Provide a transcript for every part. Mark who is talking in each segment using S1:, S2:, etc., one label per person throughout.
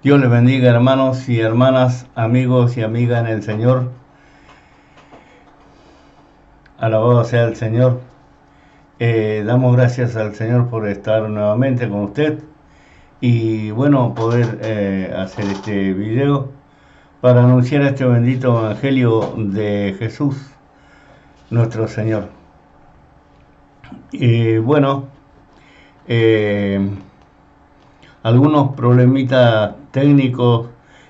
S1: Dios les bendiga, hermanos y hermanas, amigos y amigas en el Señor. Alabado sea el Señor. Damos gracias al Señor por estar nuevamente con usted y bueno, poder hacer este video para anunciar este bendito evangelio de Jesús, nuestro Señor. Y bueno, algunos problemitas técnicos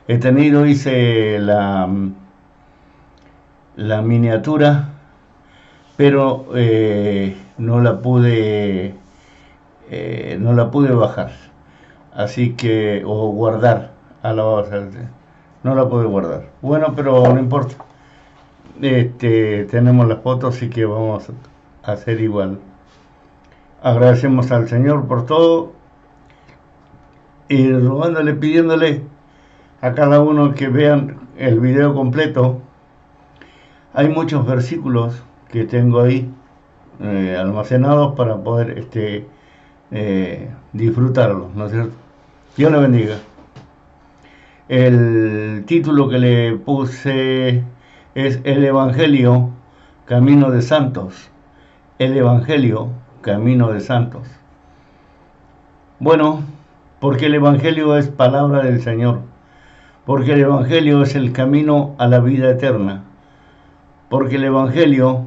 S1: he tenido. Hice la miniatura, pero no la pude bajar, así que, o guardar, no la pude guardar. Bueno, pero no importa, tenemos las fotos, así que vamos a hacer igual. Agradecemos al Señor por todo y rogándole, pidiéndole a cada uno que vean el video completo. Hay muchos versículos que tengo ahí almacenados para poder disfrutarlos, ¿no es cierto? Dios le bendiga. El título que le puse es El Evangelio, Camino de Santos. El Evangelio, Camino de Santos. Bueno, porque el Evangelio es palabra del Señor, porque el Evangelio es el camino a la vida eterna, porque el Evangelio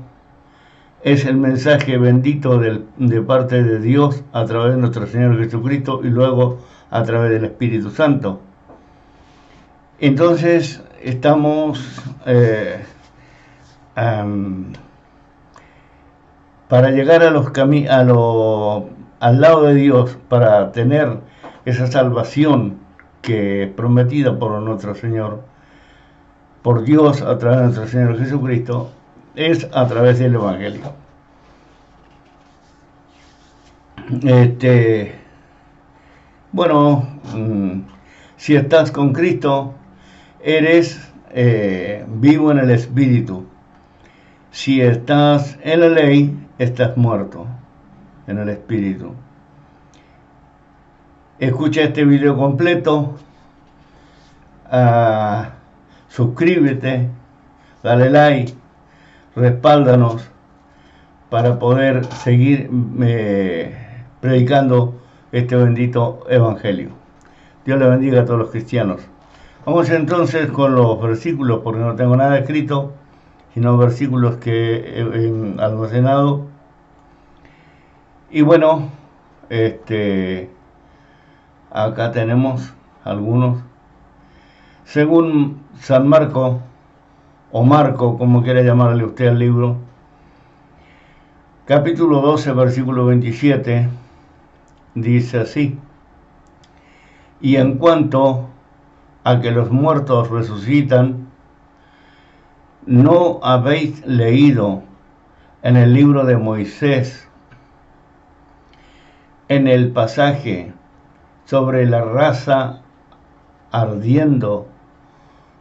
S1: es el mensaje bendito de parte de Dios a través de nuestro Señor Jesucristo y luego a través del Espíritu Santo. Entonces estamos para llegar al lado de Dios, para tener esa salvación que es prometida por nuestro Señor, por Dios a través de nuestro Señor Jesucristo, es a través del Evangelio. Bueno, si estás con Cristo, eres vivo en el Espíritu. Si estás en la ley, estás muerto en el Espíritu. Escucha este video completo, suscríbete, dale like, respáldanos para poder seguir predicando este bendito evangelio. Dios le bendiga a todos los cristianos. Vamos entonces con los versículos, porque no tengo nada escrito, sino versículos que he almacenado. Y bueno, acá tenemos algunos. Según San Marco, o Marco, como quiera llamarle usted al libro, capítulo 12, versículo 27, dice así: y en cuanto a que los muertos resucitan, ¿no habéis leído en el libro de Moisés, en el pasaje sobre la raza ardiendo,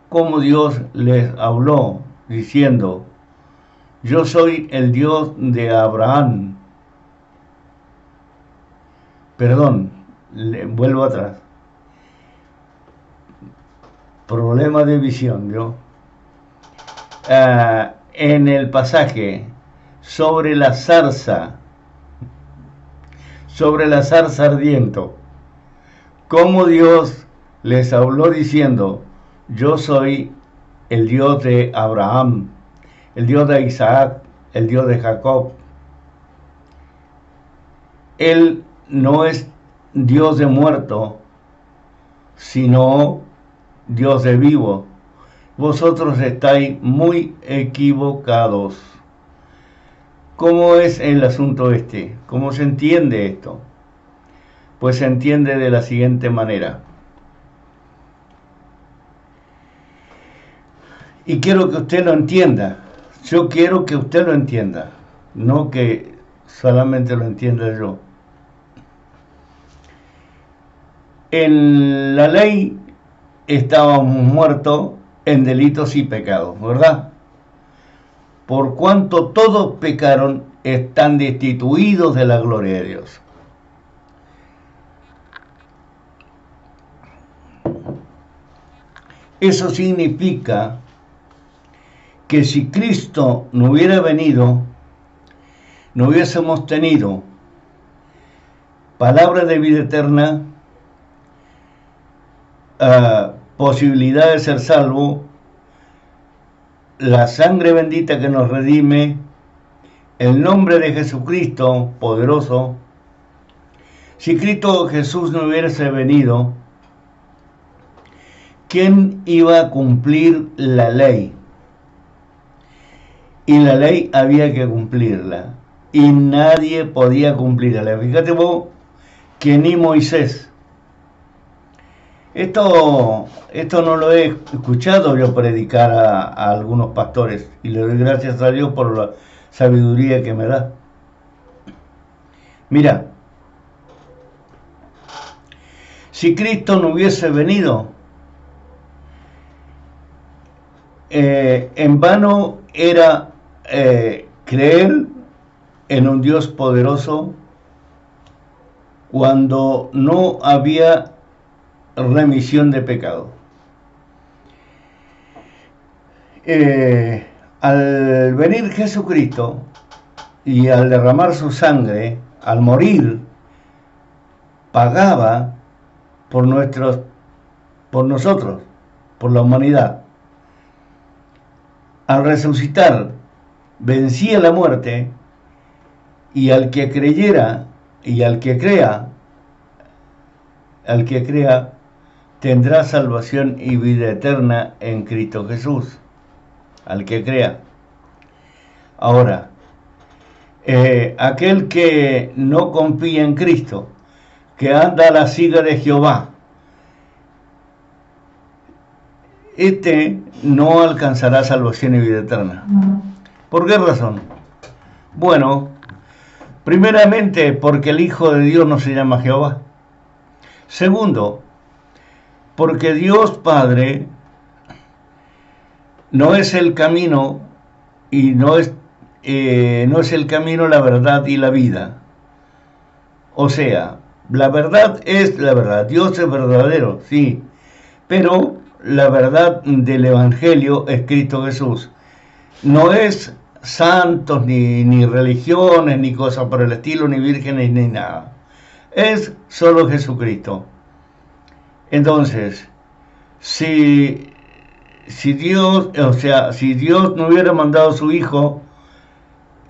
S1: cómo Dios les habló diciendo: yo soy el Dios de Abraham? Perdón, vuelvo atrás. Problema de visión, ¿no? En el pasaje sobre la zarza ardiendo, cómo Dios les habló diciendo: yo soy el Dios de Abraham, el Dios de Isaac, el Dios de Jacob. Él no es Dios de muerto, sino Dios de vivo. Vosotros estáis muy equivocados. ¿Cómo es el asunto este? ¿Cómo se entiende esto? Pues se entiende de la siguiente manera. Y quiero que usted lo entienda. Yo quiero que usted lo entienda, no que solamente lo entienda yo. En la ley estábamos muertos en delitos y pecados, ¿verdad? Por cuanto todos pecaron, están destituidos de la gloria de Dios. Eso significa que si Cristo no hubiera venido, no hubiésemos tenido palabra de vida eterna, posibilidad de ser salvo, la sangre bendita que nos redime, el nombre de Jesucristo poderoso. Si Cristo Jesús no hubiese venido, ¿quién iba a cumplir la ley? Y la ley había que cumplirla, y nadie podía cumplirla. Fíjate vos que ni Moisés. Esto no lo he escuchado yo predicar a algunos pastores, y le doy gracias a Dios por la sabiduría que me da. Mira, si Cristo no hubiese venido, en vano era creer en un Dios poderoso cuando no había remisión de pecado. Al venir Jesucristo y al derramar su sangre, al morir, pagaba por nosotros, por la humanidad. Al resucitar, vencía la muerte, y al que creyera y al que crea tendrá salvación y vida eterna en Cristo Jesús. Al que crea. Ahora, aquel que no confía en Cristo, que anda a la siga de Jehová, este no alcanzará salvación y vida eterna. ¿Por qué razón? Bueno, primeramente porque el Hijo de Dios no se llama Jehová. Segundo, porque Dios Padre no es el camino, y no es el camino, la verdad y la vida. O sea, la verdad es la verdad. Dios es verdadero, sí, pero la verdad del Evangelio es Cristo Jesús. No es santos, ni religiones, ni cosas por el estilo, ni vírgenes, ni nada. Es solo Jesucristo. Entonces, si Dios no hubiera mandado a su Hijo,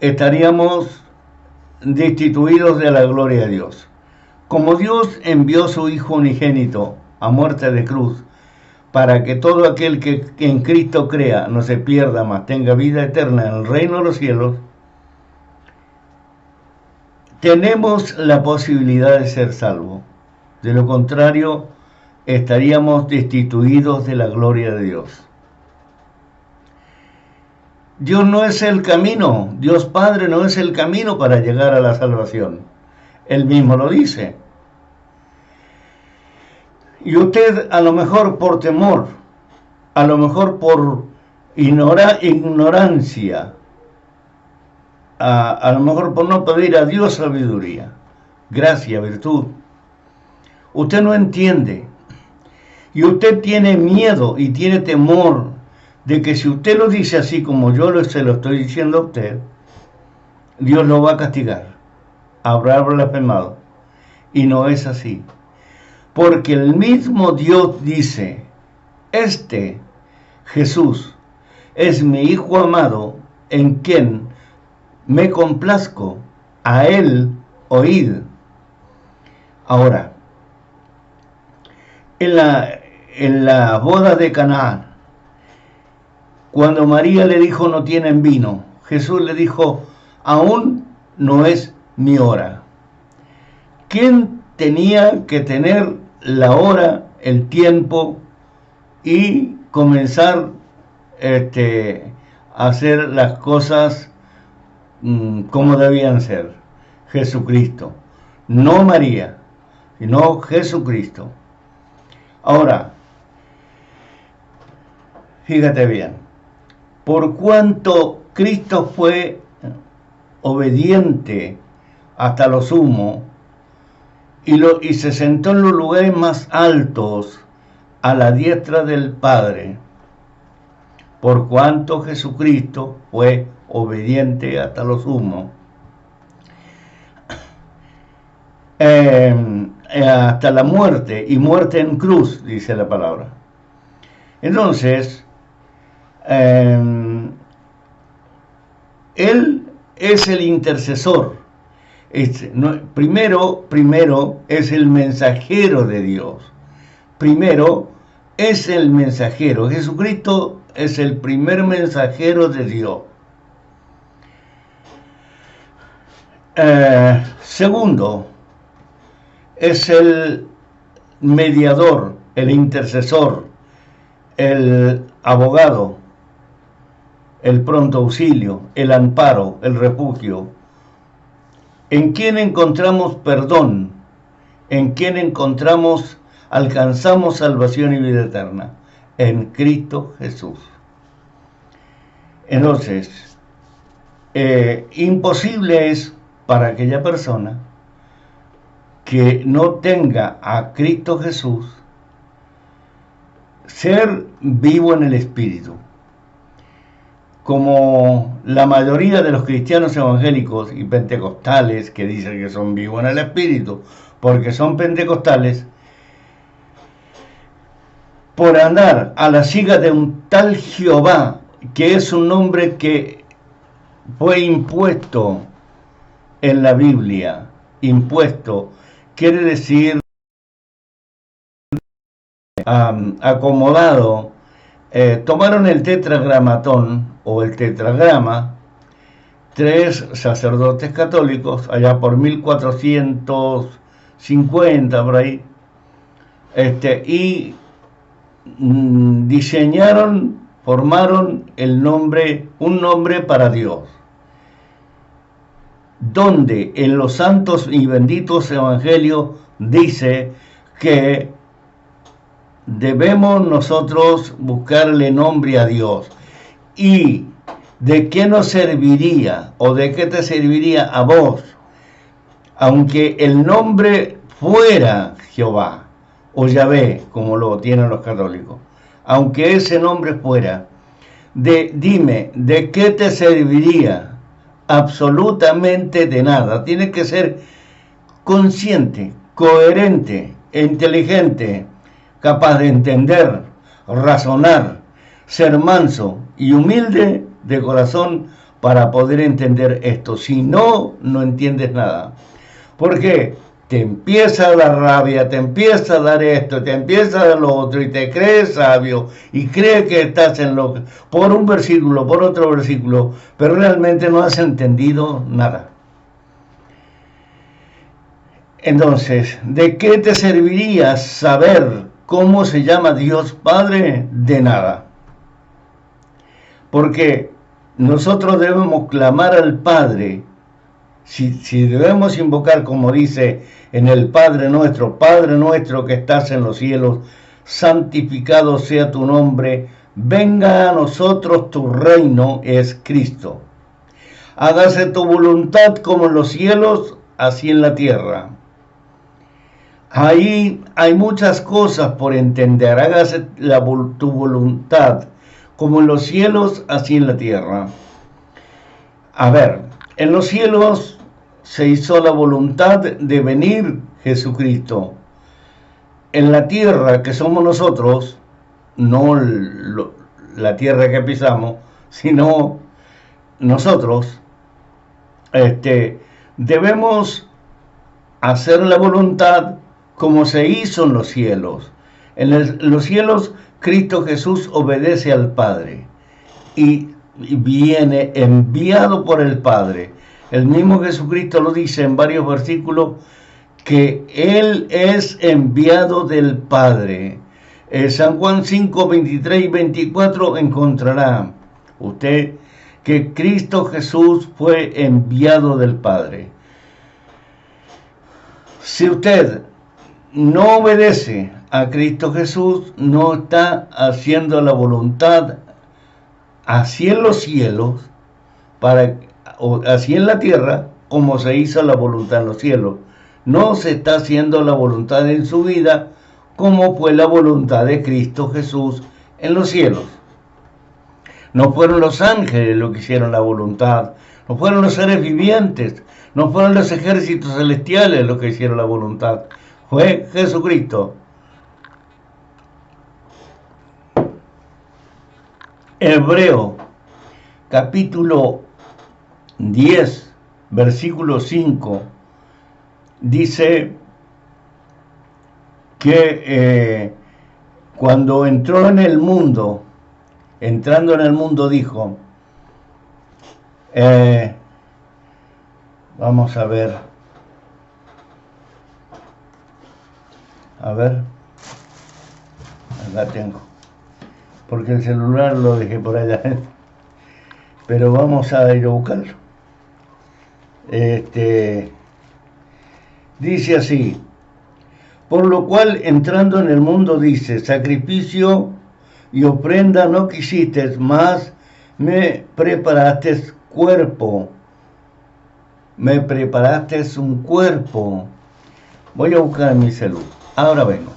S1: estaríamos destituidos de la gloria de Dios. Como Dios envió a su Hijo unigénito a muerte de cruz, para que todo aquel que en Cristo crea no se pierda, mas tenga vida eterna en el reino de los cielos, tenemos la posibilidad de ser salvos. De lo contrario, estaríamos destituidos de la gloria de Dios. Dios no es el camino, Dios Padre no es el camino para llegar a la salvación. Él mismo lo dice. Y usted, a lo mejor por temor, a lo mejor por ignorancia, a lo mejor por no pedir a Dios sabiduría, gracia, virtud, usted no entiende. Y usted tiene miedo y tiene temor de que si usted lo dice así como yo se lo estoy diciendo a usted, Dios lo va a castigar, habrá blasfemado. Y no es así. Porque el mismo Dios dice, Jesús, es mi Hijo amado, en quien me complazco, a Él oíd. Ahora, en la boda de Caná, cuando María le dijo no tienen vino, Jesús le dijo, aún no es mi hora. ¿Quién tenía que tener la hora, el tiempo y comenzar a hacer las cosas como debían ser? Jesucristo, no María, sino Jesucristo. Ahora, fíjate bien, por cuanto Cristo fue obediente hasta lo sumo y se sentó en los lugares más altos a la diestra del Padre, por cuanto Jesucristo fue obediente hasta lo sumo, hasta la muerte, y muerte en cruz, dice la palabra. Entonces, Él es el intercesor. Primero es el mensajero de Dios. Primero es el mensajero. Jesucristo es el primer mensajero de Dios. Segundo, es el mediador, el intercesor, el abogado, el pronto auxilio, el amparo, el refugio, en quien encontramos perdón, en quien alcanzamos salvación y vida eterna, en Cristo Jesús. Entonces, imposible es para aquella persona que no tenga a Cristo Jesús ser vivo en el Espíritu. Como la mayoría de los cristianos evangélicos y pentecostales que dicen que son vivos en el Espíritu porque son pentecostales, por andar a la siga de un tal Jehová, que es un nombre que fue impuesto en la Biblia. Impuesto quiere decir acomodado. Tomaron el tetragramatón o el tetragrama, 3 sacerdotes católicos, allá por 1450, por ahí, y diseñaron, formaron un nombre para Dios, donde en los santos y benditos evangelios dice que debemos nosotros buscarle nombre a Dios. ¿Y de qué nos serviría o de qué te serviría a vos, aunque el nombre fuera Jehová o Yahvé, como lo tienen los católicos, aunque ese nombre fuera, dime, ¿de qué te serviría? Absolutamente de nada. Tienes que ser consciente, coherente, inteligente, capaz de entender, razonar, ser manso y humilde de corazón para poder entender esto. Si no, no entiendes nada. Porque te empieza a dar rabia, te empieza a dar esto, te empieza a dar lo otro y te crees sabio y crees que estás en lo por un versículo, por otro versículo, pero realmente no has entendido nada. Entonces, ¿de qué te serviría saber cómo se llama Dios Padre? De nada. Porque nosotros debemos clamar al Padre. Si debemos invocar, como dice en el Padre nuestro que estás en los cielos, santificado sea tu nombre, venga a nosotros tu reino, es Cristo. Hágase tu voluntad como en los cielos, así en la tierra. Ahí hay muchas cosas por entender. Hágase tu voluntad como en los cielos, así en la tierra. A ver, en los cielos se hizo la voluntad de venir Jesucristo. En la tierra que somos nosotros, no la tierra que pisamos, sino nosotros, debemos hacer la voluntad como se hizo en los cielos. En los cielos, Cristo Jesús obedece al Padre y viene enviado por el Padre. El mismo Jesucristo lo dice en varios versículos, que Él es enviado del Padre. San Juan 5, 23 y 24 encontrará usted que Cristo Jesús fue enviado del Padre. Si usted no obedece a Cristo Jesús, no está haciendo la voluntad así en los cielos, así en la tierra, como se hizo la voluntad en los cielos. No se está haciendo la voluntad en su vida como fue la voluntad de Cristo Jesús en los cielos. No fueron los ángeles los que hicieron la voluntad, no fueron los seres vivientes, no fueron los ejércitos celestiales los que hicieron la voluntad, fue Jesucristo. Hebreo, capítulo 10, versículo 5, dice que cuando entró en el mundo, entrando en el mundo dijo, vamos a ver, acá tengo, porque el celular lo dejé por allá, pero vamos a ir a buscarlo. Dice así, por lo cual entrando en el mundo dice, sacrificio y ofrenda no quisiste, mas me preparaste un cuerpo. Voy a buscar mi celular, ahora vengo.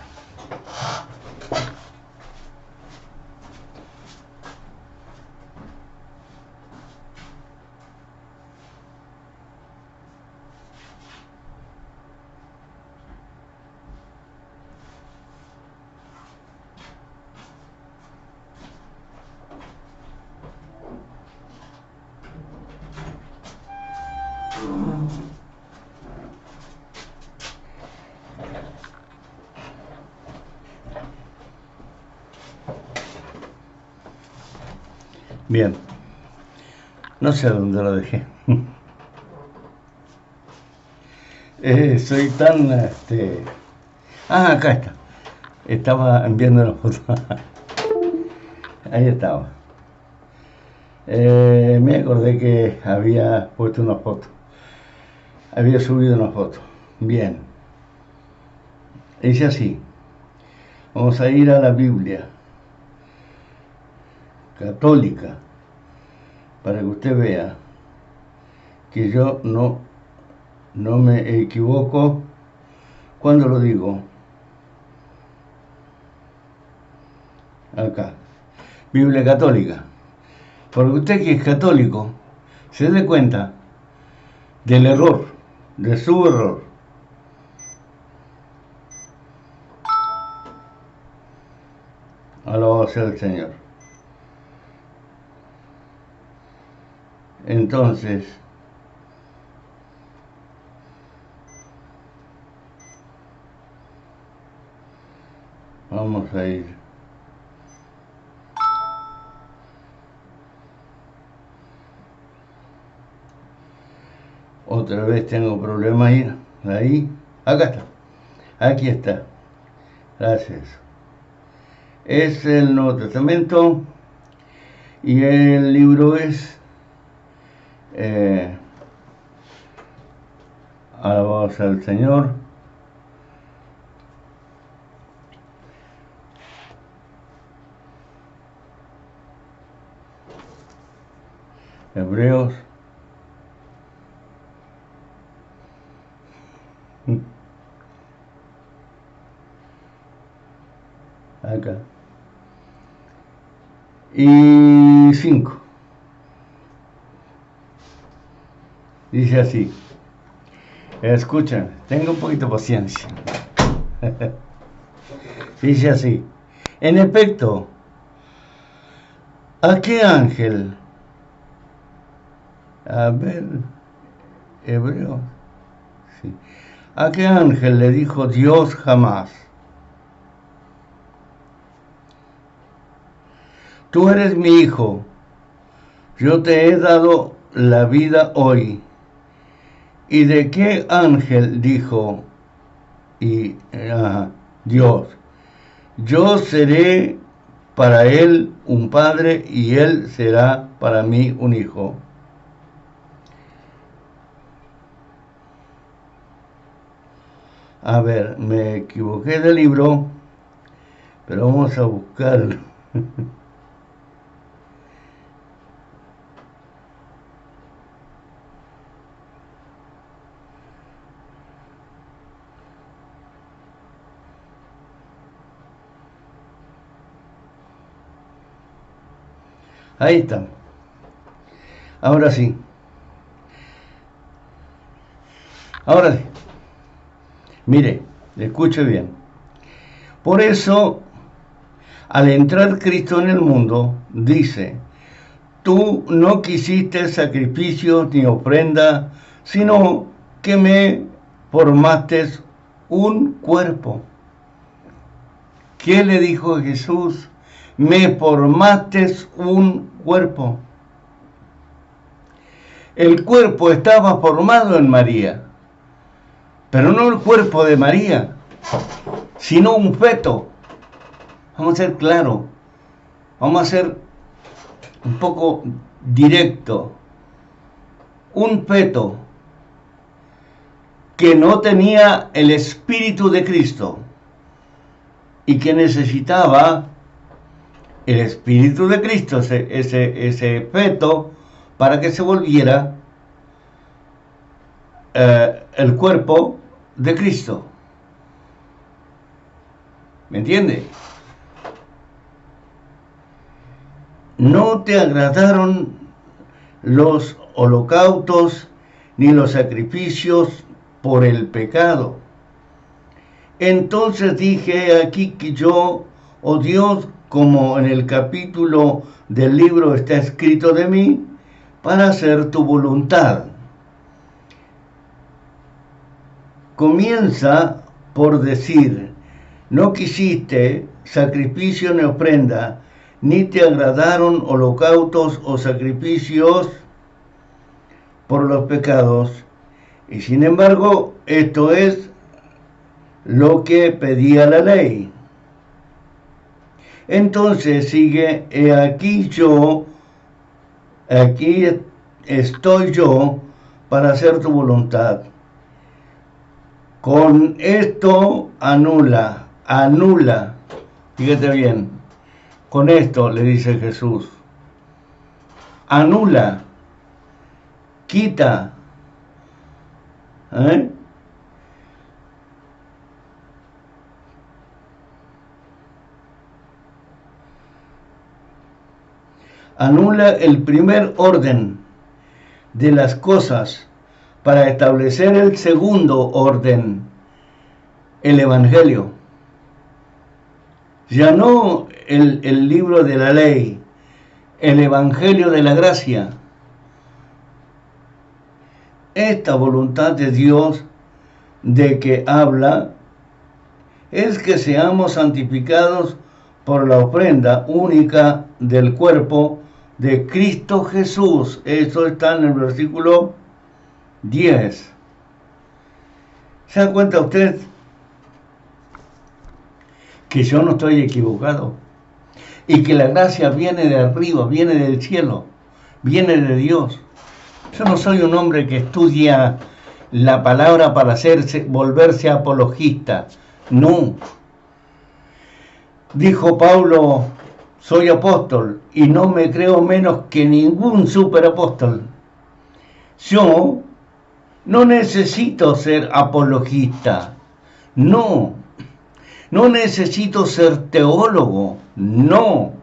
S1: Bien, no sé dónde lo dejé. Soy tan... acá está. Estaba enviando una foto. Ahí estaba. Me acordé que había puesto una foto. Había subido una foto. Bien. Dice así. Vamos a ir a la Biblia católica para que usted vea que yo no me equivoco cuando lo digo. Acá. Biblia católica. Porque usted que es católico se dé cuenta del error, de su error. Alabado sea el Señor. Entonces, vamos a ir. Otra vez tengo problema ahí. Acá está. Aquí está. Gracias. Es el Nuevo Testamento y el libro es alabado sea el Señor. Hebreos. Acá. Y 5. Dice así. Escuchen, tenga un poquito de paciencia. Dice así. En efecto, ¿a qué ángel? A ver, Hebreo. Sí. ¿A qué ángel le dijo Dios jamás? Tú eres mi hijo, yo te he dado la vida hoy. ¿Y de qué ángel dijo Dios? Yo seré para él un padre y él será para mí un hijo. A ver, me equivoqué del libro, pero vamos a buscarlo. Ahí está. Ahora sí. Ahora sí. Mire, escuche bien. Por eso, al entrar Cristo en el mundo, dice: tú no quisiste sacrificios ni ofrenda, sino que me formaste un cuerpo. ¿Qué le dijo Jesús? Me formaste un cuerpo. El cuerpo estaba formado en María, pero no el cuerpo de María, sino un feto. Vamos a ser claros, vamos a ser un poco directo. Un feto que no tenía el Espíritu de Cristo y que necesitaba el Espíritu de Cristo, ese feto, para que se volviera el cuerpo de Cristo. ¿Me entiende? No te agradaron los holocaustos ni los sacrificios por el pecado. Entonces dije: aquí que yo, oh Dios, como en el capítulo del libro está escrito de mí, para hacer tu voluntad. Comienza por decir: no quisiste sacrificio ni ofrenda, ni te agradaron holocaustos o sacrificios por los pecados, y sin embargo esto es lo que pedía la ley. Entonces sigue: aquí estoy yo para hacer tu voluntad. Con esto anula, fíjate bien, con esto le dice Jesús, anula, quita, anula el primer orden de las cosas para establecer el segundo orden, el Evangelio. Ya no el libro de la ley, el Evangelio de la gracia. Esta voluntad de Dios de que habla es que seamos santificados por la ofrenda única del cuerpo de Cristo Jesús. Eso está en el versículo 10. ¿Se da cuenta usted que yo no estoy equivocado? Y que la gracia viene de arriba, viene del cielo, viene de Dios. Yo no soy un hombre que estudia la palabra para volverse apologista. No. Dijo Pablo: soy apóstol y no me creo menos que ningún superapóstol. Yo no necesito ser apologista. No necesito ser teólogo. No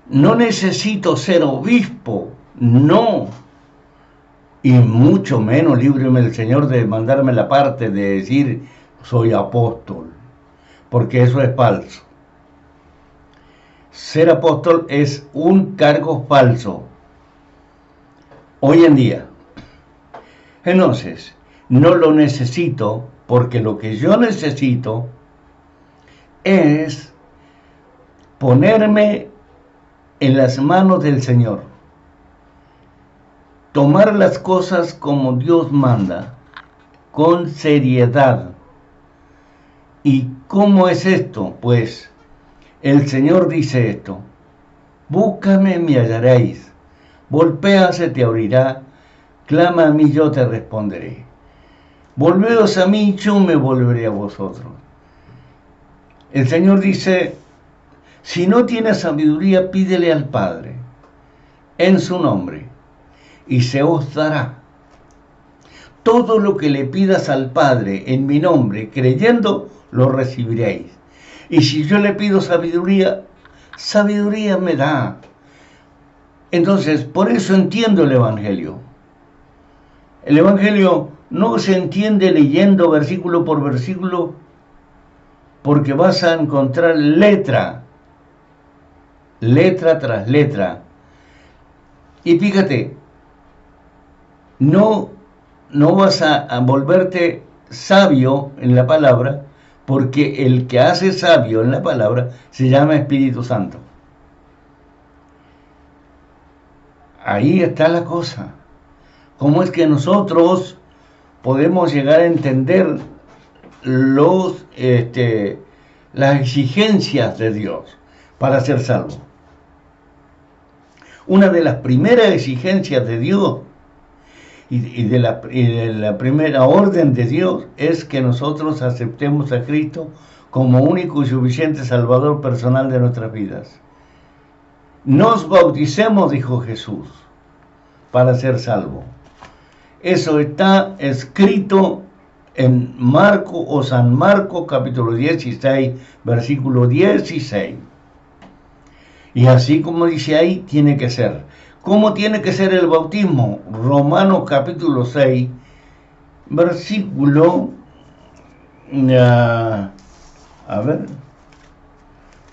S1: necesito ser obispo. No. Y mucho menos, líbreme el Señor de mandarme la parte de decir soy apóstol, porque eso es falso. Ser apóstol es un cargo falso hoy en día. Entonces, no lo necesito, porque lo que yo necesito es ponerme en las manos del Señor, tomar las cosas como Dios manda, con seriedad. ¿Y cómo es esto? Pues el Señor dice esto: búscame, me hallaréis, golpea, se te abrirá, clama a mí, yo te responderé. Volveos a mí, yo me volveré a vosotros. El Señor dice: si no tienes sabiduría, pídele al Padre en su nombre, y se os dará. Todo lo que le pidas al Padre en mi nombre, creyendo, lo recibiréis. Y si yo le pido sabiduría, sabiduría me da, Entonces, por eso entiendo el Evangelio. El Evangelio no se entiende leyendo versículo por versículo, porque vas a encontrar letra tras letra. Y fíjate, no vas a volverte sabio en la palabra, porque el que hace sabio en la palabra se llama Espíritu Santo. Ahí está la cosa. ¿Cómo es que nosotros podemos llegar a entender las exigencias de Dios para ser salvo? Una de las primeras exigencias de Dios y de la primera orden de Dios es que nosotros aceptemos a Cristo como único y suficiente Salvador personal de nuestras vidas. Nos bauticemos, dijo Jesús, para ser salvo. Eso está escrito en Marco o San Marcos capítulo 16, versículo 16. Y así como dice ahí, tiene que ser. ¿Cómo tiene que ser el bautismo? Romanos capítulo 6, versículo...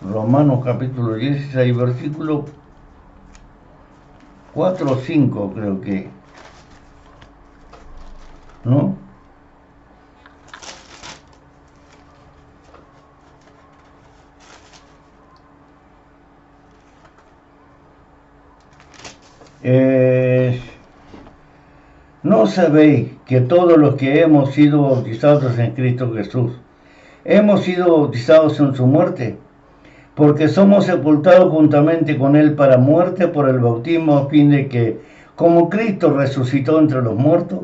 S1: Romanos capítulo 16, versículo 4 o 5 creo que, ¿no? ¿No sabéis que todos los que hemos sido bautizados en Cristo Jesús, hemos sido bautizados en su muerte? Porque somos sepultados juntamente con Él para muerte por el bautismo, a fin de que, como Cristo resucitó entre los muertos,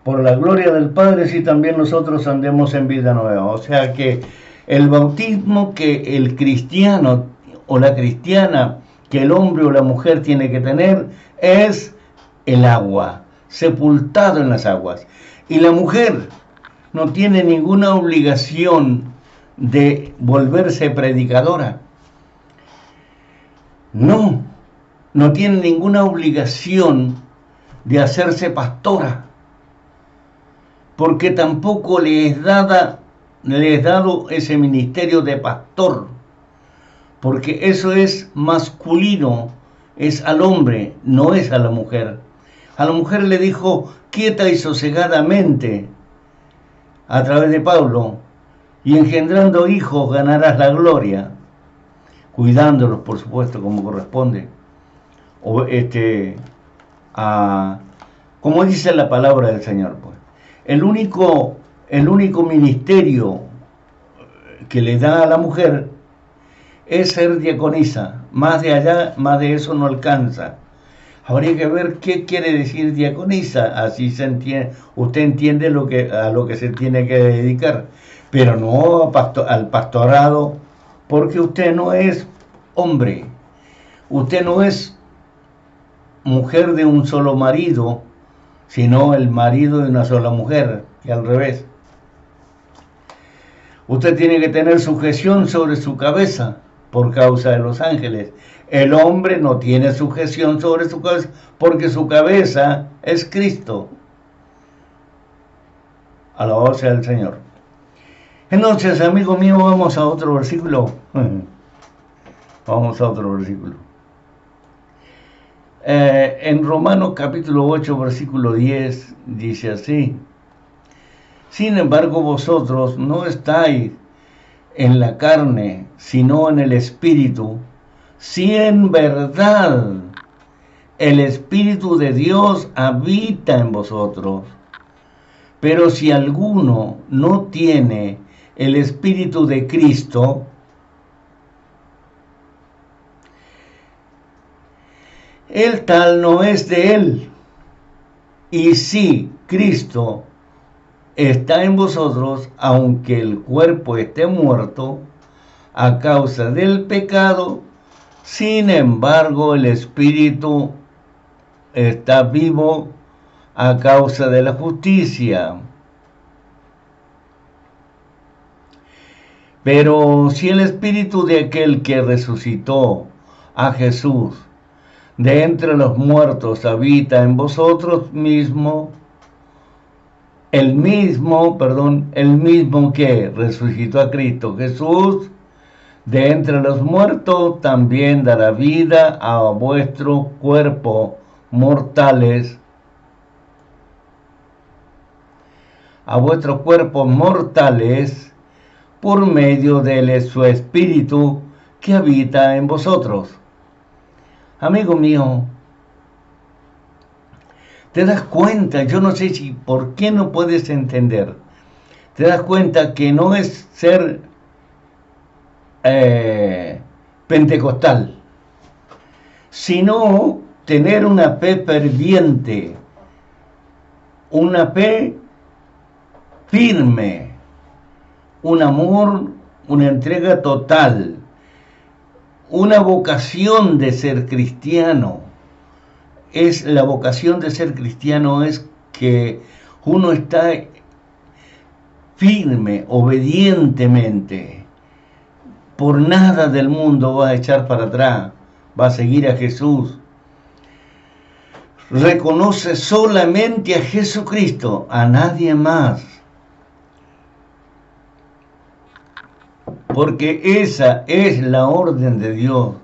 S1: por la gloria del Padre, así también nosotros andemos en vida nueva. O sea que el bautismo que el cristiano o la cristiana, que el hombre o la mujer tiene que tener, es el agua, sepultado en las aguas. Y la mujer no tiene ninguna obligación de volverse predicadora. No tiene ninguna obligación de hacerse pastora, porque tampoco le es dado ese ministerio de pastor, porque eso es masculino, es al hombre, no es a la mujer. A la mujer le dijo quieta y sosegadamente a través de Pablo, y engendrando hijos ganarás la gloria, cuidándolos, por supuesto, como corresponde. Como dice la palabra del Señor, pues. El único ministerio que le da a la mujer es ser diaconisa. Más de allá, más de eso no alcanza. Habría que ver qué quiere decir diaconisa, así se entiende, usted entiende a lo que se tiene que dedicar, pero no al pastorado, porque usted no es hombre, usted no es mujer de un solo marido, sino el marido de una sola mujer, y al revés. Usted tiene que tener sujeción sobre su cabeza por causa de los ángeles. El hombre no tiene sujeción sobre su cabeza porque su cabeza es Cristo. Alabado sea el Señor. Entonces, amigo mío, vamos a otro versículo. Vamos a otro versículo. En Romanos capítulo 8, versículo 10, dice así: sin embargo, vosotros no estáis en la carne, sino en el Espíritu, si en verdad el Espíritu de Dios habita en vosotros. Pero si alguno no tiene el Espíritu de Cristo, el tal no es de él. Y si Cristo está en vosotros, aunque el cuerpo esté muerto a causa del pecado, sin embargo el Espíritu está vivo a causa de la justicia. Pero si el Espíritu de aquel que resucitó a Jesús de entre los muertos habita en vosotros mismo, el mismo que resucitó a Cristo Jesús de entre los muertos, también dará vida a vuestros cuerpos mortales, por medio de su Espíritu que habita en vosotros. Amigo mío, ¿te das cuenta? Yo no sé si por qué no puedes entender. ¿Te das cuenta que no es ser pentecostal, sino tener una fe ferviente, una fe firme, un amor, una entrega total, una vocación de ser cristiano? Es la vocación de ser cristiano, es que uno está firme, obedientemente. Por nada del mundo va a echar para atrás, va a seguir a Jesús. Reconoce solamente a Jesucristo, a nadie más. Porque esa es la orden de Dios.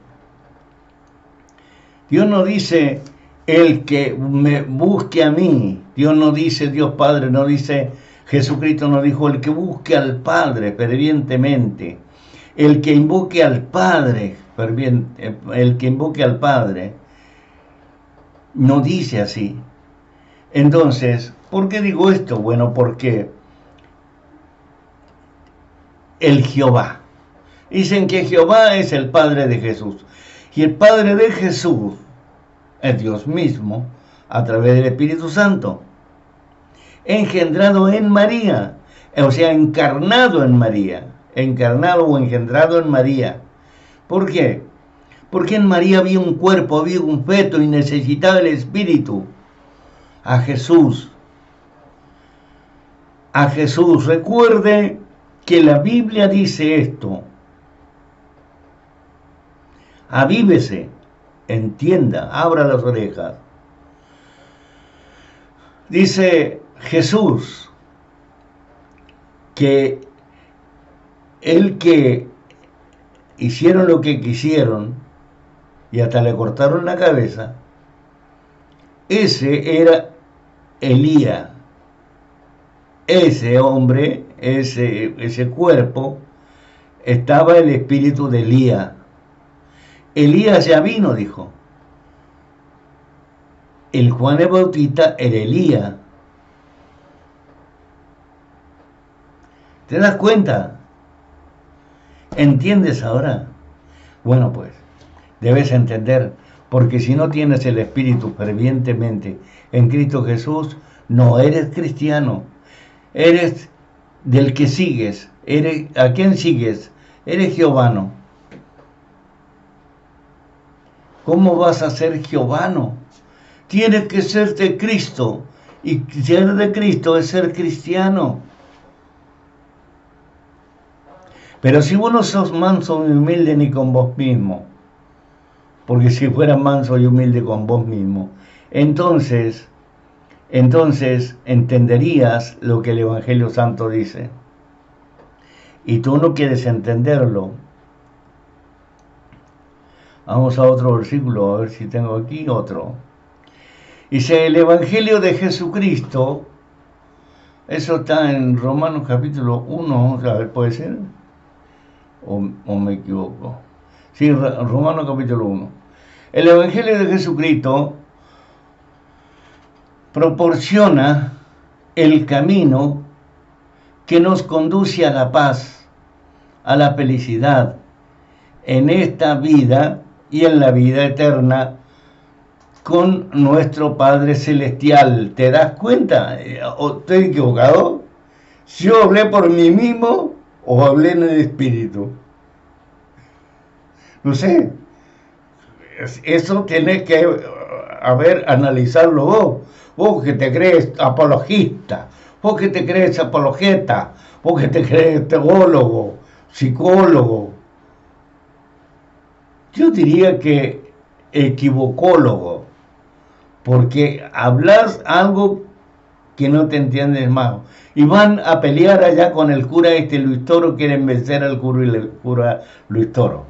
S1: Dios no dice el que me busque a mí. Dios no dice, Dios Padre no dice, Jesucristo no dijo el que busque al Padre fervientemente. El que invoque al Padre, no dice así. Entonces, ¿por qué digo esto? Bueno, porque el Jehová. Dicen que Jehová es el Padre de Jesús. Y el Padre de Jesús es Dios mismo, a través del Espíritu Santo, engendrado en María, o sea, encarnado en María. Encarnado o engendrado en María. ¿Por qué? Porque en María había un cuerpo, había un feto y necesitaba el Espíritu. A Jesús. A Jesús. Recuerde que la Biblia dice esto. Avívese, entienda, abra las orejas. Dice Jesús que el que hicieron lo que quisieron y hasta le cortaron la cabeza, ese era Elías. Ese hombre, ese cuerpo, estaba el espíritu de Elías. Elías ya vino, dijo. El Juan el Bautista era Elías. ¿Te das cuenta? ¿Entiendes ahora? Bueno, pues, debes entender, porque si no tienes el Espíritu fervientemente en Cristo Jesús, no eres cristiano. Eres del que sigues. ¿A quién sigues? Eres jehovano. ¿Cómo vas a ser jehovano? Tienes que ser de Cristo. Y ser de Cristo es ser cristiano. Pero si vos no sos manso y humilde ni con vos mismo, porque si fueras manso y humilde con vos mismo, entonces entenderías lo que el Evangelio Santo dice. Y tú no quieres entenderlo. Vamos a otro versículo, a ver si tengo aquí otro. Dice, el Evangelio de Jesucristo, eso está en Romanos capítulo 1, a ver, ¿puede ser? ¿O me equivoco? Sí, Romanos capítulo 1. El Evangelio de Jesucristo proporciona el camino que nos conduce a la paz, a la felicidad, en esta vida y en la vida eterna con nuestro Padre Celestial. ¿Te das cuenta? ¿Estoy equivocado? ¿Yo hablé por mí mismo o hablé en el Espíritu? No sé. Eso tenés que, analizarlo vos. Vos que te crees apologista, vos que te crees apologeta, vos que te crees teólogo, psicólogo. Yo diría que equivocólogo, porque hablas algo que no te entiendes más. Y van a pelear allá con el cura Luis Toro, quieren vencer al cura Luis Toro.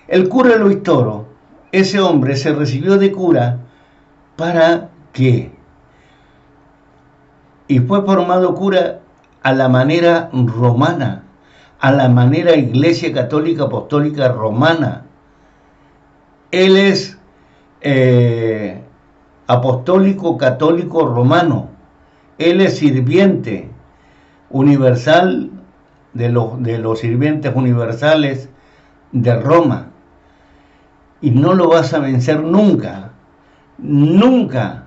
S1: El cura Luis Toro, ese hombre se recibió de cura para qué, y fue formado cura a la manera romana, a la manera Iglesia Católica Apostólica Romana. Él es apostólico católico romano. Él es sirviente universal de los sirvientes universales de Roma. Y no lo vas a vencer nunca. Nunca.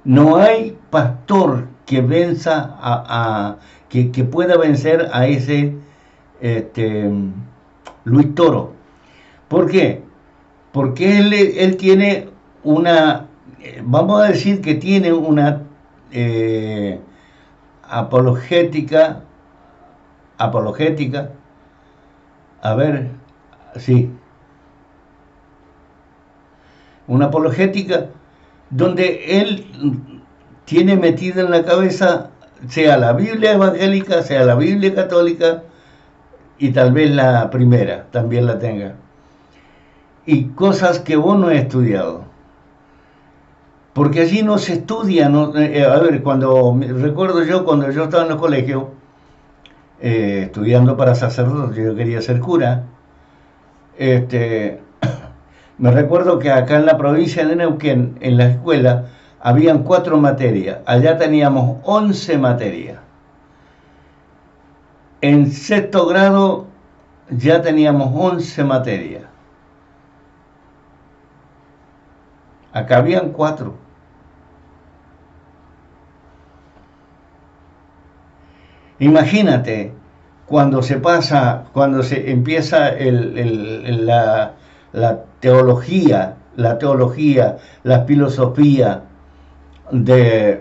S1: No hay pastor que venza que pueda vencer a ese Luis Toro. ¿Por qué? Porque él tiene una, vamos a decir que tiene una apologética, a ver, sí, una apologética donde él tiene metida en la cabeza, sea la Biblia evangélica, sea la Biblia católica, y tal vez la primera también la tenga, y cosas que vos no has estudiado, porque allí no se estudia, no, a ver, recuerdo yo cuando yo estaba en el colegio, estudiando para sacerdote, yo quería ser cura, me recuerdo que acá en la provincia de Neuquén, en la escuela, habían 4 materias, allá teníamos 11 materias. En sexto grado ya teníamos 11 materias. Acá habían 4. Imagínate, cuando se empieza la teología, la filosofía ya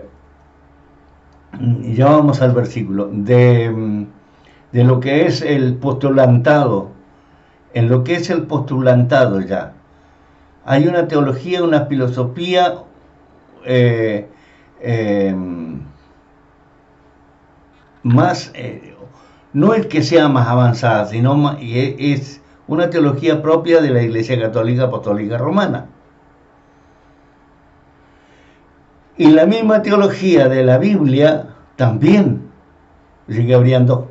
S1: vamos al versículo, de lo que es el postulantado, en lo que es el postulantado ya. Hay una teología, una filosofía más, no es que sea más avanzada, sino es una teología propia de la Iglesia Católica Apostólica Romana. Y la misma teología de la Biblia también, así que habrían 2.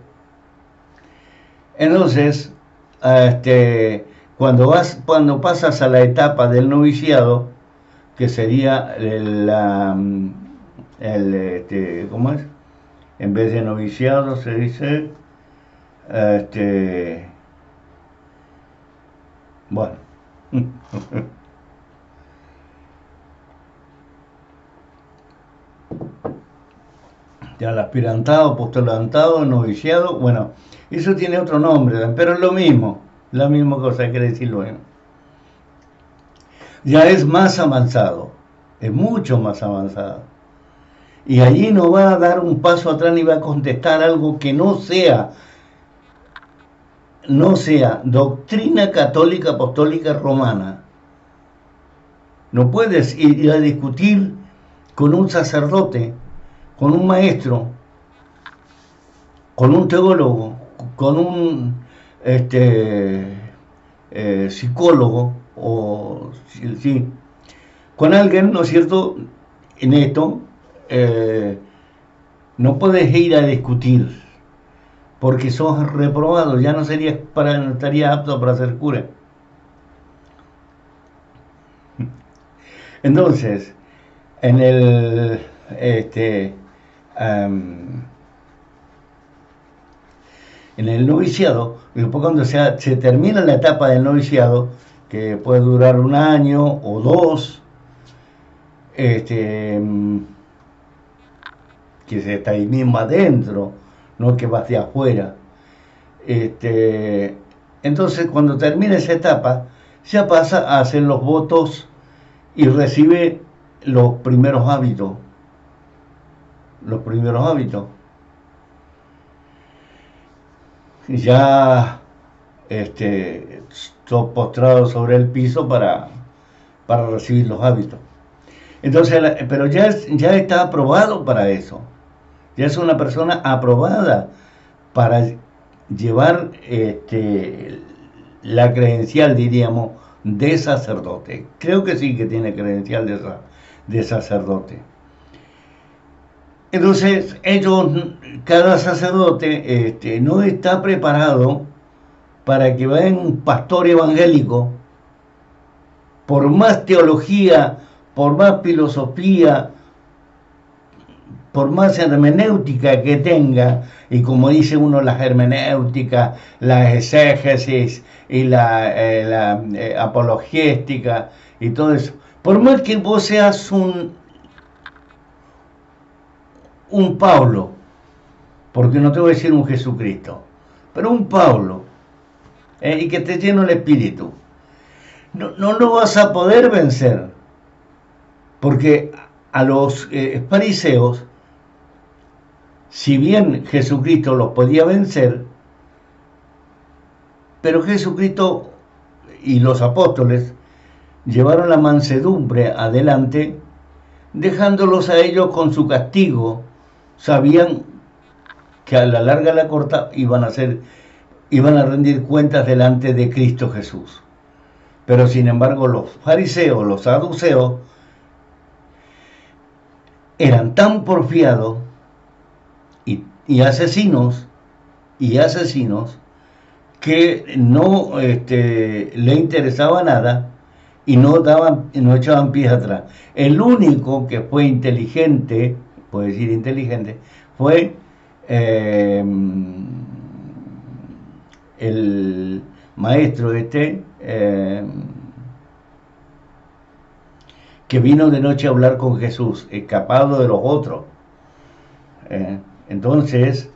S1: Entonces, cuando pasas a la etapa del noviciado, que sería ¿cómo es? En vez de noviciado se dice, bueno, ya el aspirantado, postulantado, noviciado, bueno, eso tiene otro nombre, pero es lo mismo, la misma cosa, hay que decirlo bien. Ya es más avanzado, es mucho más avanzado. Y allí no va a dar un paso atrás ni va a contestar algo que no sea doctrina católica apostólica romana. No puedes ir a discutir con un sacerdote, con un maestro, con un teólogo, con un psicólogo, o sí, con alguien, ¿no es cierto?, en esto, no puedes ir a discutir, porque sos reprobado, ya no estarías apto para ser cura. Entonces, en el noviciado, después cuando se termina la etapa del noviciado, que puede durar 1 año o 2, que se está ahí mismo adentro, no que va hacia afuera. Entonces, cuando termina esa etapa, ya pasa a hacer los votos y recibe los primeros hábitos. Ya postrado sobre el piso para para recibir los hábitos. Entonces, pero ya está aprobado para eso. Ya es una persona aprobada para llevar la credencial, diríamos, de sacerdote. Creo que sí que tiene credencial de sacerdote. Entonces, cada sacerdote no está preparado para que vaya un pastor evangélico, por más teología, por más filosofía, por más hermenéutica que tenga, y como dice uno, las hermenéuticas, la exégesis y la apologética y todo eso, por más que vos seas un Pablo, porque no te voy a decir un Jesucristo, pero un Pablo, y que te llene el espíritu, no lo vas a poder vencer, porque a los fariseos, si bien Jesucristo los podía vencer, pero Jesucristo y los apóstoles llevaron la mansedumbre adelante, dejándolos a ellos con su castigo. Sabían que a la larga, a la corta, iban a rendir cuentas delante de Cristo Jesús. Pero sin embargo, los fariseos, los saduceos, eran tan porfiados y asesinos que no le interesaba nada y no echaban pies atrás. El único que fue inteligente, puedo decir inteligente, fue el maestro que vino de noche a hablar con Jesús, escapado de los otros. Entonces,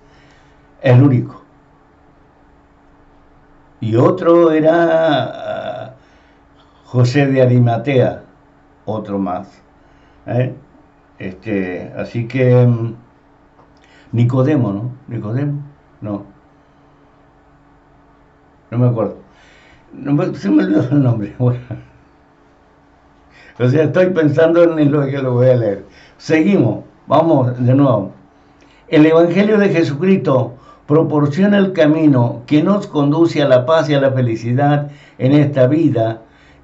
S1: el único. Y otro era José de Arimatea, otro más. Así que Nicodemo, ¿no? Nicodemo, no me acuerdo. Se me olvidó el nombre. Bueno. O sea, estoy pensando en lo que lo voy a leer. Seguimos, vamos de nuevo. El Evangelio de Jesucristo proporciona el camino que nos conduce a la paz y a la felicidad en esta vida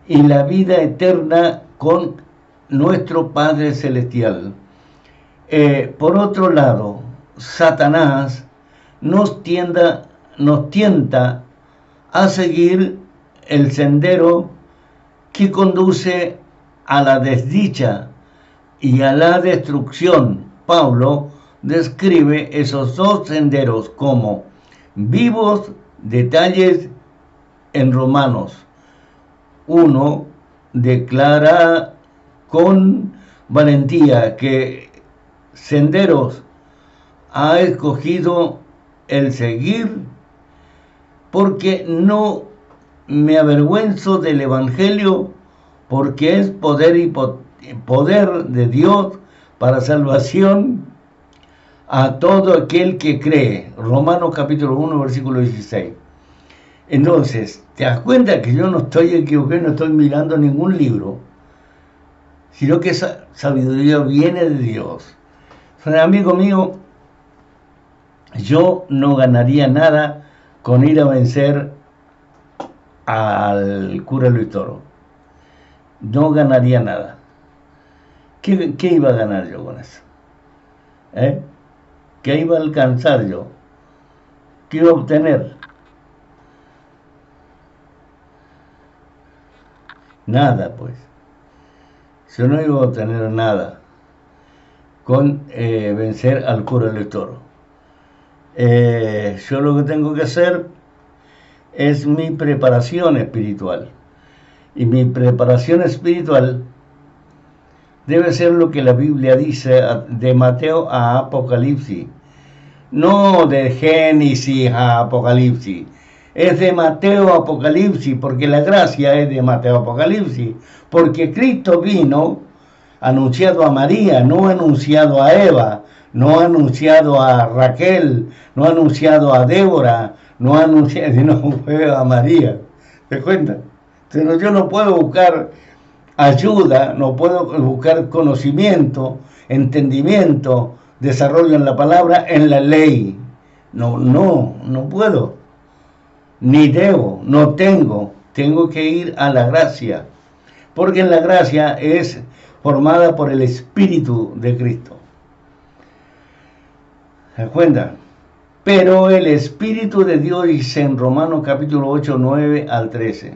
S1: y la vida eterna con nuestro Padre Celestial. Por otro lado, Satanás nos tienta a seguir el sendero que conduce a la desdicha y a la destrucción. Pablo describe esos dos senderos como vivos detalles en Romanos. Uno declara con valentía que senderos ha escogido el seguir, porque no me avergüenzo del Evangelio, porque es poder de Dios para salvación a todo aquel que cree. Romanos capítulo 1, versículo 16. Entonces, te das cuenta que yo no estoy equivocado, no estoy mirando ningún libro, sino que esa sabiduría viene de Dios. Amigo mío, yo no ganaría nada con ir a vencer al cura Luis Toro. No ganaría nada. ¿Qué iba a ganar yo con eso? ¿Qué iba a alcanzar yo? ¿Qué iba a obtener? Nada, pues. Yo no iba a obtener nada con vencer al cura Luis Toro. Yo lo que tengo que hacer es mi preparación espiritual. Y mi preparación espiritual debe ser lo que la Biblia dice de Mateo a Apocalipsis. No de Génesis a Apocalipsis. Es de Mateo a Apocalipsis, porque la gracia es de Mateo a Apocalipsis. Porque Cristo vino anunciado a María, no anunciado a Eva, no anunciado a Raquel, no anunciado a Débora, no anunciado, sino a María. ¿Te cuentas? Yo no puedo buscar ayuda, no puedo buscar conocimiento, entendimiento, desarrollo en la palabra, en la ley. No puedo, ni debo, no tengo. Tengo que ir a la gracia, porque en la gracia es formada por el Espíritu de Cristo. ¿Se cuenta? Pero el Espíritu de Dios, dice en Romanos capítulo 8, 9 al 13,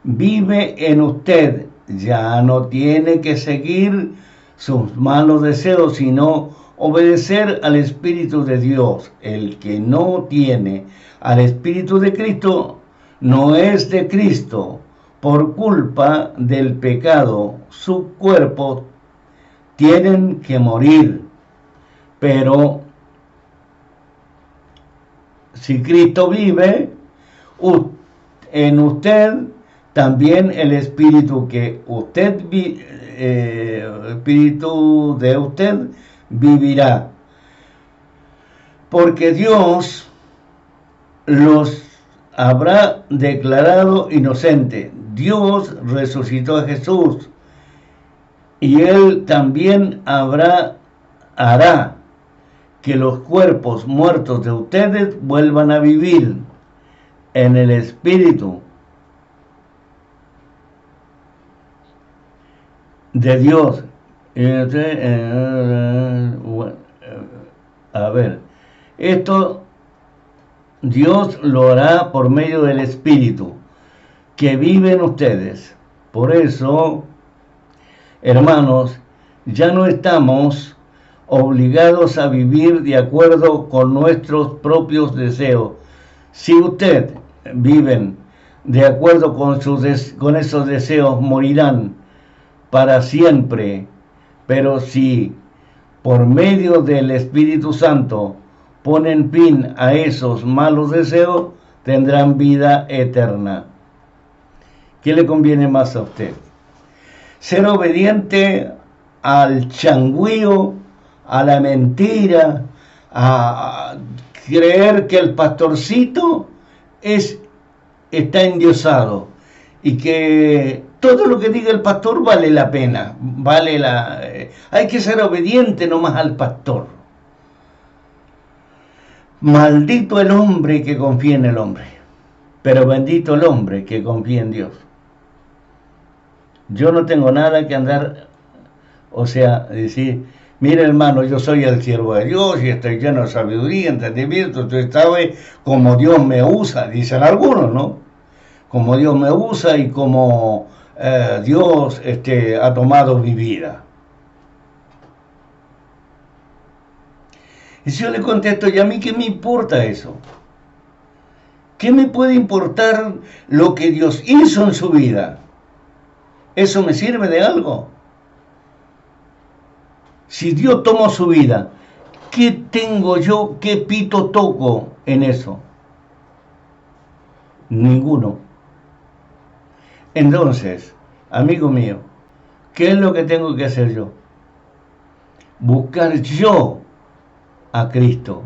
S1: vive en usted, ya no tiene que seguir sus malos deseos, sino obedecer al Espíritu de Dios. El que no tiene al Espíritu de Cristo no es de Cristo. Por culpa del pecado, su cuerpo tienen que morir. Pero si Cristo vive en usted, también el Espíritu que usted Espíritu de usted vivirá. Porque Dios los habrá declarado inocentes. Dios resucitó a Jesús y Él también hará que los cuerpos muertos de ustedes vuelvan a vivir en el Espíritu de Dios. A ver, esto Dios lo hará por medio del Espíritu que vive en ustedes. Por eso, hermanos, ya no estamos obligados a vivir de acuerdo con nuestros propios deseos. Si ustedes viven de acuerdo con esos deseos, morirán para siempre. Pero si por medio del Espíritu Santo ponen fin a esos malos deseos, tendrán vida eterna. ¿Qué le conviene más a usted? ¿Ser obediente al changüío, a la mentira, a creer que el pastorcito está endiosado y que todo lo que diga el pastor vale la pena, hay que ser obediente nomás al pastor? Maldito el hombre que confía en el hombre, pero bendito el hombre que confía en Dios. Yo no tengo nada que andar, decir, mire hermano, yo soy el siervo de Dios y estoy lleno de sabiduría, entendimiento, usted sabe cómo Dios me usa, dicen algunos, ¿no? Como Dios me usa y como Dios ha tomado mi vida. Y si yo le contesto, ¿y a mí qué me importa eso? ¿Qué me puede importar lo que Dios hizo en su vida? ¿Eso me sirve de algo? Si Dios tomó su vida, ¿qué tengo yo? ¿Qué pito toco en eso? Ninguno. Entonces, amigo mío, ¿qué es lo que tengo que hacer yo? Buscar yo a Cristo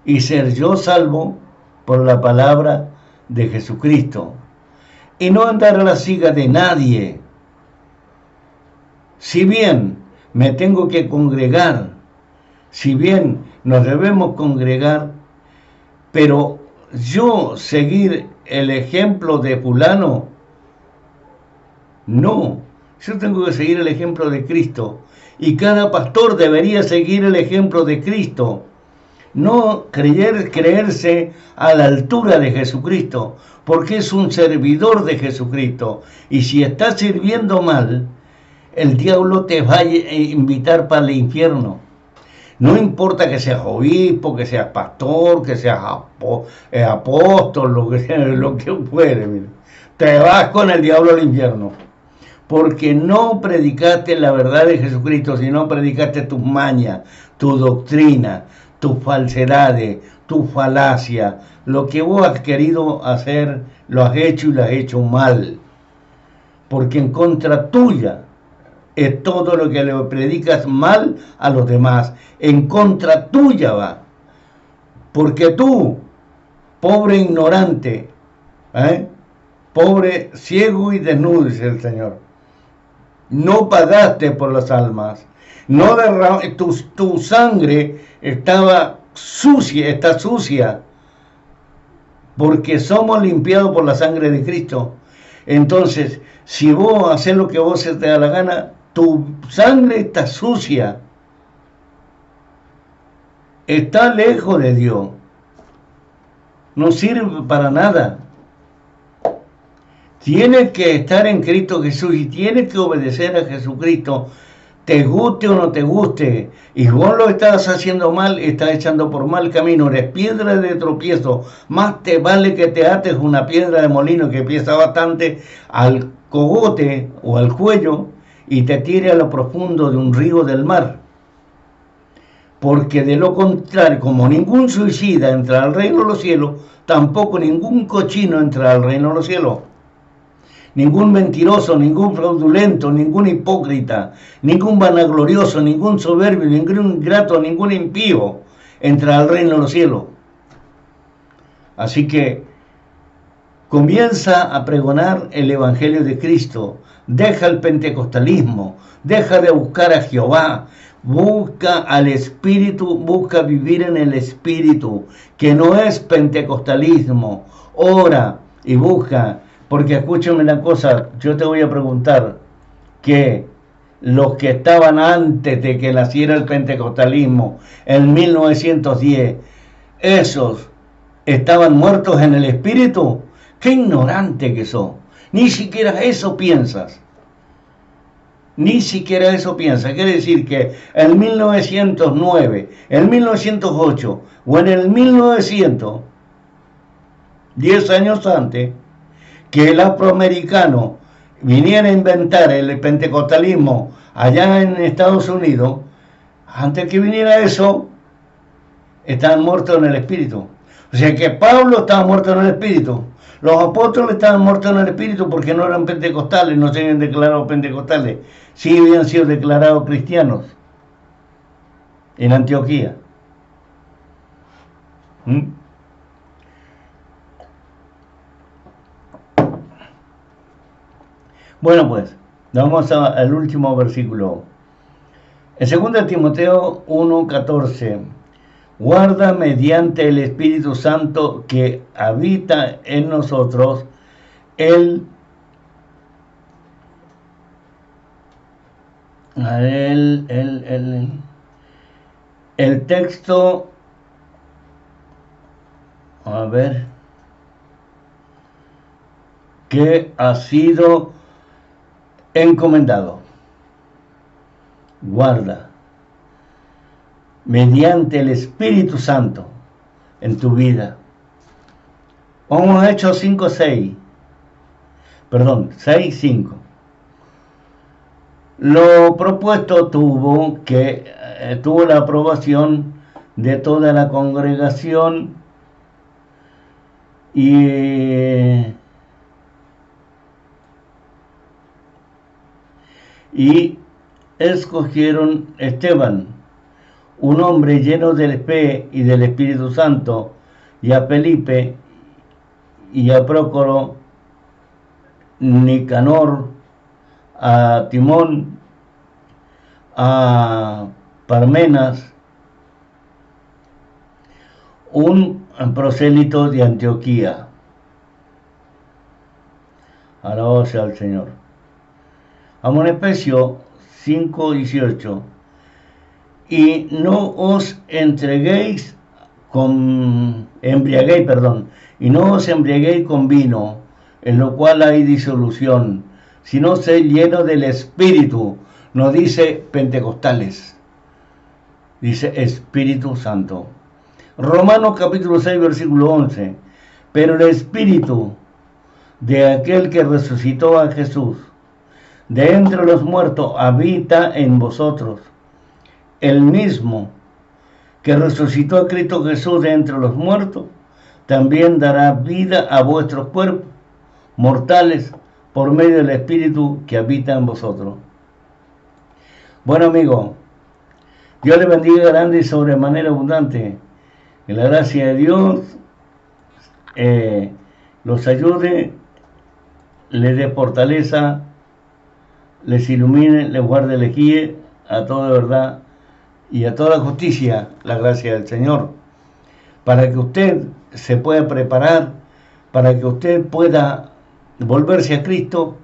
S1: y ser yo salvo por la palabra de Jesucristo y no andar a la siga de nadie. Si bien me tengo que congregar, si bien nos debemos congregar, pero yo seguir el ejemplo de fulano, no, yo tengo que seguir el ejemplo de Cristo. Y cada pastor debería seguir el ejemplo de Cristo. No creerse a la altura de Jesucristo, porque es un servidor de Jesucristo. Y si estás sirviendo mal, el diablo te va a invitar para el infierno. No importa que seas obispo, que seas pastor, que seas apóstol, lo que fuere. Mire. Te vas con el diablo al infierno. Porque no predicaste la verdad de Jesucristo, sino predicaste tus mañas, tu doctrina, tus falsedades, tu falacia. Lo que vos has querido hacer, lo has hecho y lo has hecho mal. Porque en contra tuya es todo lo que le predicas mal a los demás. En contra tuya va. Porque tú, pobre ignorante, pobre ciego y desnudo, dice el Señor. no pagaste por las almas, no tu sangre estaba sucia, está sucia, porque somos limpiados por la sangre de Cristo. Entonces, si vos haces lo que vos se te da la gana, tu sangre está sucia, está lejos de Dios, no sirve para nada. Tienes que estar en Cristo Jesús y tienes que obedecer a Jesucristo, te guste o no te guste. Y vos lo estás haciendo mal, estás echando por mal camino, eres piedra de tropiezo. Más te vale que te ates una piedra de molino que pesa bastante al cogote o al cuello y te tire a lo profundo de un río del mar. Porque de lo contrario, como ningún suicida entra al reino de los cielos, tampoco ningún cochino entra al reino de los cielos. Ningún mentiroso, ningún fraudulento, ningún hipócrita, ningún vanaglorioso, ningún soberbio, ningún ingrato, ningún impío entra al reino de los cielos. Así que comienza a pregonar el Evangelio de Cristo. Deja el pentecostalismo, deja de buscar a Jehová, busca al Espíritu, busca vivir en el Espíritu, que no es pentecostalismo. Ora y busca. Porque escúchame una cosa, yo te voy a preguntar que los que estaban antes de que naciera el pentecostalismo, en 1910, esos estaban muertos en el espíritu. ¡Qué ignorante que sos! Ni siquiera eso piensas. Ni siquiera eso piensas. Quiere decir que en 1909, en 1908 o en el 1900, 10 años antes, que el afroamericano viniera a inventar el pentecostalismo allá en Estados Unidos, antes que viniera eso, estaban muertos en el espíritu. O sea que Pablo estaba muerto en el espíritu. Los apóstoles estaban muertos en el espíritu porque no eran pentecostales, no se habían declarado pentecostales, sí habían sido declarados cristianos en Antioquía. Bueno, pues, vamos al último versículo. En 2 Timoteo 1:14, guarda mediante el Espíritu Santo que habita en nosotros el texto, a ver, que ha sido encomendado. Guarda mediante el Espíritu Santo en tu vida. Vamos a Hechos 6:5. Lo propuesto tuvo la aprobación de toda la congregación y escogieron Esteban, un hombre lleno del fe y del Espíritu Santo, y a Felipe, y a Prócoro, Nicanor, a Timón, a Parmenas, un prosélito de Antioquía. Alabado sea el Señor. Vamos a Efesios 5:18. Y no os embriaguéis con vino, en lo cual hay disolución, sino sed lleno del Espíritu. No dice pentecostales, dice Espíritu Santo. Romanos capítulo 6, versículo 11. Pero el Espíritu de aquel que resucitó a Jesús de entre los muertos habita en vosotros. El mismo que resucitó a Cristo Jesús de entre los muertos, también dará vida a vuestros cuerpos mortales por medio del Espíritu que habita en vosotros. Bueno, amigo, Dios les bendiga grande y sobremanera abundante. Que la gracia de Dios los ayude, les dé fortaleza, les ilumine, les guarde, les guíe a toda verdad y a toda justicia, la gracia del Señor, para que usted se pueda preparar, para que usted pueda volverse a Cristo,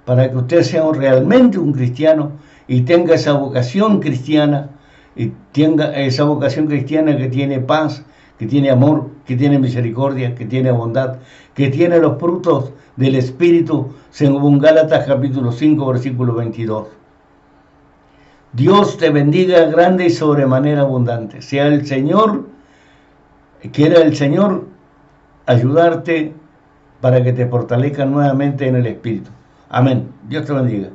S1: para que usted sea realmente un cristiano y tenga esa vocación cristiana, y tenga esa vocación cristiana que tiene paz, que tiene amor, que tiene misericordia, que tiene bondad, que tiene los frutos del Espíritu, según Gálatas capítulo 5, versículo 22. Dios te bendiga grande y sobremanera abundante. Sea el Señor, quiera el Señor ayudarte para que te fortalezca nuevamente en el Espíritu. Amén. Dios te bendiga.